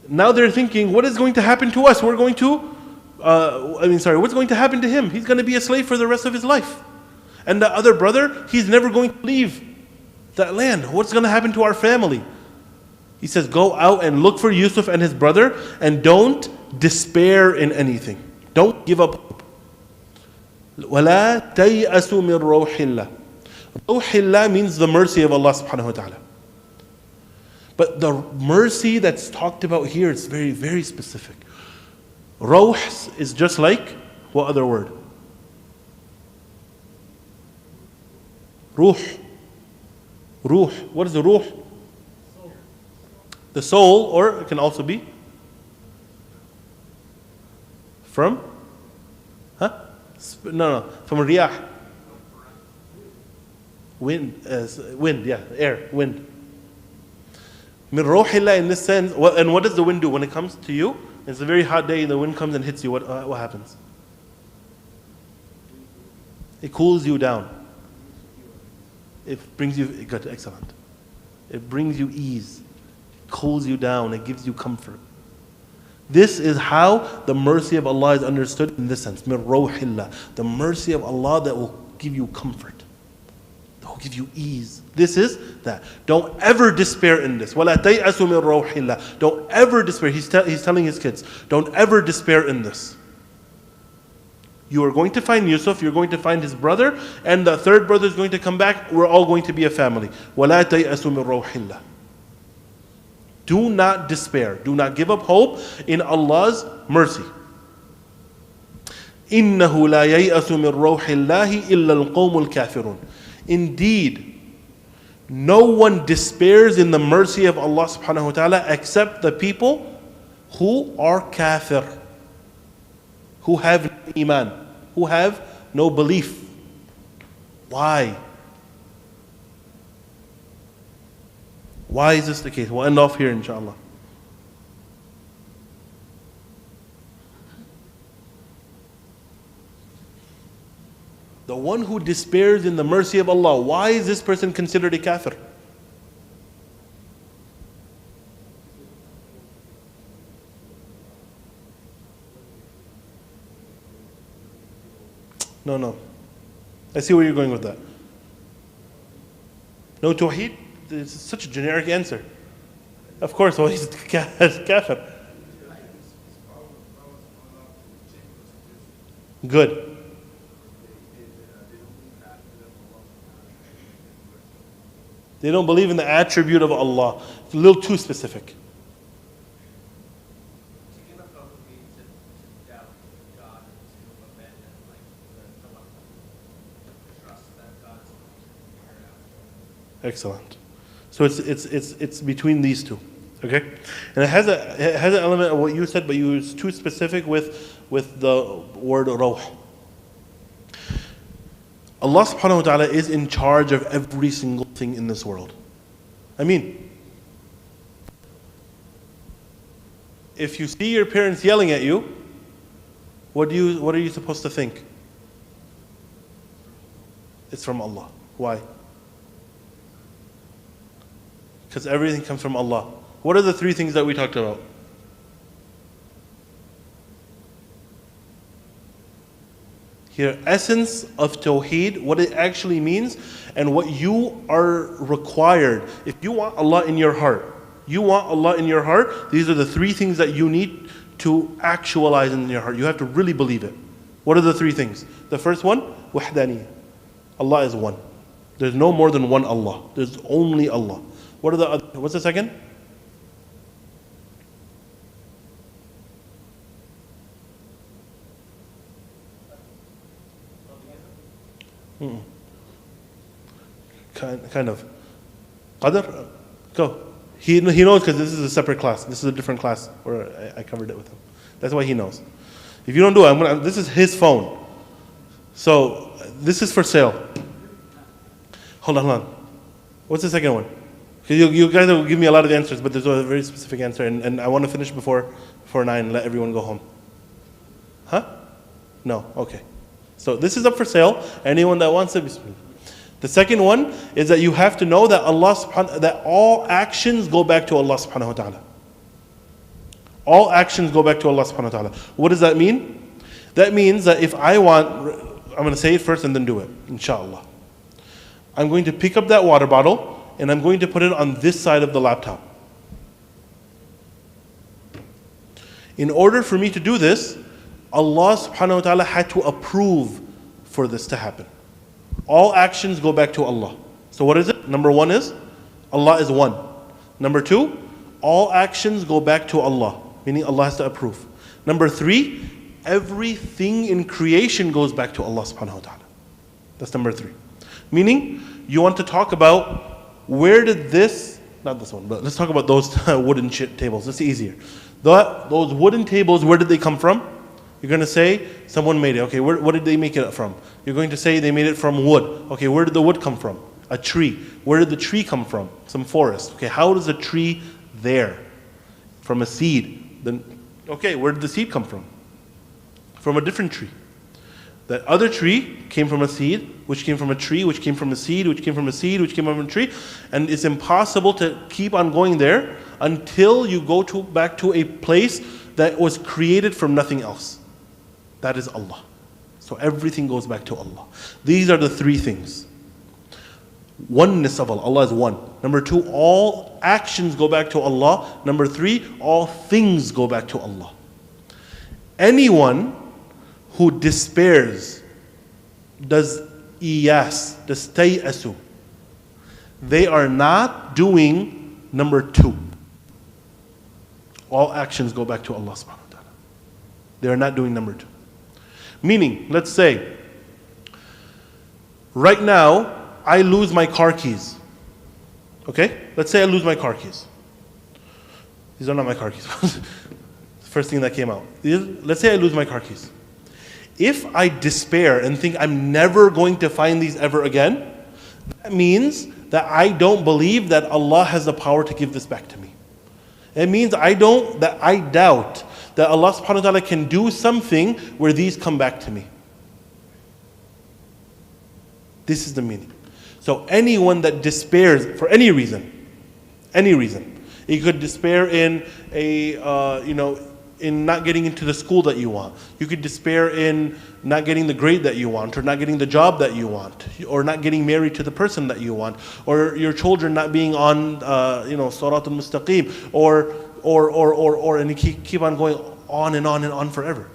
Now they're thinking, what is going to happen to us? What's going to happen to him? He's going to be a slave for the rest of his life. And the other brother, he's never going to leave that land. What's going to happen to our family? He says, go out and look for Yusuf and his brother and don't despair in anything. Don't give up hope. وَلَا تَيْأَسُوا مِنْ رَوْحِ اللَّهِ. Ruh Allah means the mercy of Allah subhanahu wa ta'ala. But the mercy that's talked about here is very, very specific. Ruh is just like, what other word? Ruh. Ruh. What is the ruh? Soul. The soul, or it can also be from? From riyah. Wind, air, wind. Min ruhillah in this sense, and what does the wind do when it comes to you? It's a very hot day and the wind comes and hits you. What happens? It cools you down. It brings you, good, excellent. It brings you ease. It cools you down. It gives you comfort. This is how the mercy of Allah is understood in this sense. Min ruhillah. The mercy of Allah that will give you comfort. That will give you ease. This is that. Don't ever despair in this. وَلَا تَيْأَسُوا مِن رَوْحِ اللَّهِ. Don't ever despair. He's telling his kids, don't ever despair in this. You are going to find Yusuf, you're going to find his brother, and the third brother is going to come back. We're all going to be a family. وَلَا تَيْأَسُوا مِن رَوْحِ اللَّهِ. Do not despair. Do not give up hope in Allah's mercy. إِنَّهُ لَا يَيْأَسُ مِن رَوْحِ اللَّهِ إِلَّا الْقَوْمُ الْكَافِرُونَ. Indeed, no one despairs in the mercy of Allah subhanahu wa ta'ala except the people who are kafir, who have no iman, who have no belief. Why? Why is this the case? We'll end off here inshallah. The one who despairs in the mercy of Allah, why is this person considered a kafir? No. I see where you're going with that. No tawheed? It's such a generic answer. Of course, well, he's kafir. Good. They don't believe in the attribute of Allah. It's a little too specific. To give up hope would be to doubt God and to abandon the one trust that God is going to figure out. Excellent. So it's between these two, okay? And it has an element of what you said, but you was too specific with the word ruh. Allah subhanahu wa ta'ala is in charge of every single thing in this world. I mean, if you see your parents yelling at you, what are you supposed to think? It's from Allah. Why? Because everything comes from Allah. What are the three things that we talked about? Here, essence of Tawheed, what it actually means, and what you are required. If you want Allah in your heart, these are the three things that you need to actualize in your heart. You have to really believe it. What are the three things? The first one, wahdaniyah. Allah is one. There's no more than one Allah. There's only Allah. What are the other? What's the second? Kind of. Qadr? Go. He knows because this is a separate class. This is a different class where I covered it with him. That's why he knows. If you don't do it, this is his phone. So this is for sale. Hold on. What's the second one? You guys will give me a lot of answers, but there's a very specific answer, and I want to finish before 9 and let everyone go home. Huh? No? Okay. So this is up for sale. Anyone that wants it, bismillah. The second one is that you have to know that that all actions go back to Allah subhanahu wa ta'ala. All actions go back to Allah subhanahu wa ta'ala. What does that mean? That means that if I'm going to say it first and then do it, inshallah. I'm going to pick up that water bottle and I'm going to put it on this side of the laptop. In order for me to do this, Allah subhanahu wa ta'ala had to approve for this to happen. All actions go back to Allah. So what is it? Number one is, Allah is one. Number two, all actions go back to Allah, meaning Allah has to approve. Number three, everything in creation goes back to Allah subhanahu wa ta'ala. That's number three. Meaning, you want to talk about where did this, not this one, but let's talk about those wooden tables. It's easier. Those wooden tables, where did they come from? You're going to say, someone made it. Okay, what did they make it from? You're going to say they made it from wood. Okay, where did the wood come from? A tree. Where did the tree come from? Some forest. Okay, how does a tree there? From a seed. Then, okay, where did the seed come from? From a different tree. That other tree came from a seed, which came from a tree, which came from a seed, which came from a seed, which came from a tree. And it's impossible to keep on going there until you go back to a place that was created from nothing else. That is Allah. So everything goes back to Allah. These are the three things. Oneness of Allah. Allah is one. Number two, all actions go back to Allah. Number three, all things go back to Allah. Anyone who despairs, does iyas, does tayasu, they are not doing number two. All actions go back to Allah subhanahu wa ta'ala. They are not doing number two. Meaning, let's say, right now, I lose my car keys. Okay? Let's say I lose my car keys. These are not my car keys. First thing that came out. Let's say I lose my car keys. If I despair and think I'm never going to find these ever again, that means that I don't believe that Allah has the power to give this back to me. It means I doubt that Allah subhanahu wa ta'ala can do something where these come back to me. This is the meaning. So anyone that despairs for any reason, you could despair in in not getting into the school that you want. You could despair in not getting the grade that you want, or not getting the job that you want, or not getting married to the person that you want, or your children not being on Siratul Mustaqim, or and you keep on going on and on and on forever.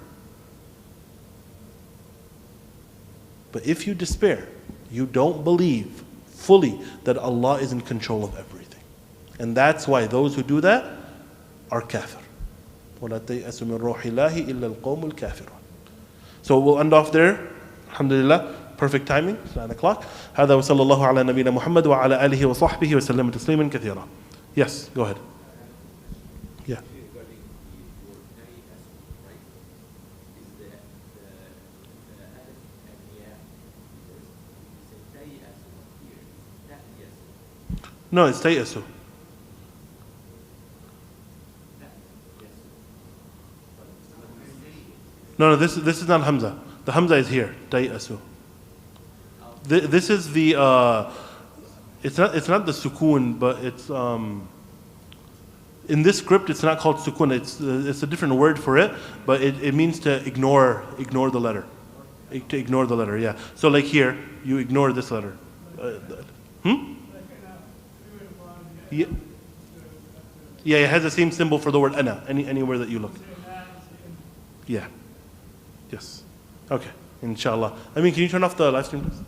But if you despair, you don't believe fully that Allah is in control of everything. And that's why those who do that are kafir. وَلَا تَيْأَسُ مِنْ رُوحِ اللَّهِ إِلَّا الْقَوْمُ الْكَافِرُونَ. So we'll end off there. Alhamdulillah. Perfect timing. It's 9 o'clock. هذا وصلى الله على نبينا محمد وعلى آله وصحبه وسلم تسليما كثيرا. Yes, go ahead. Yeah. No, it's tayasu. No, this is not Hamza. The Hamza is here. Tayasu. This is the It's not the sukoon, but it's in this script it's not called sukoon. It's a different word for it, but it means to ignore the letter. To ignore the letter, yeah. So like here, you ignore this letter. Yeah. Yeah, it has the same symbol for the word ana, anywhere that you look. Yeah. Yes. Okay. Inshallah. I mean, can you turn off the live stream, please?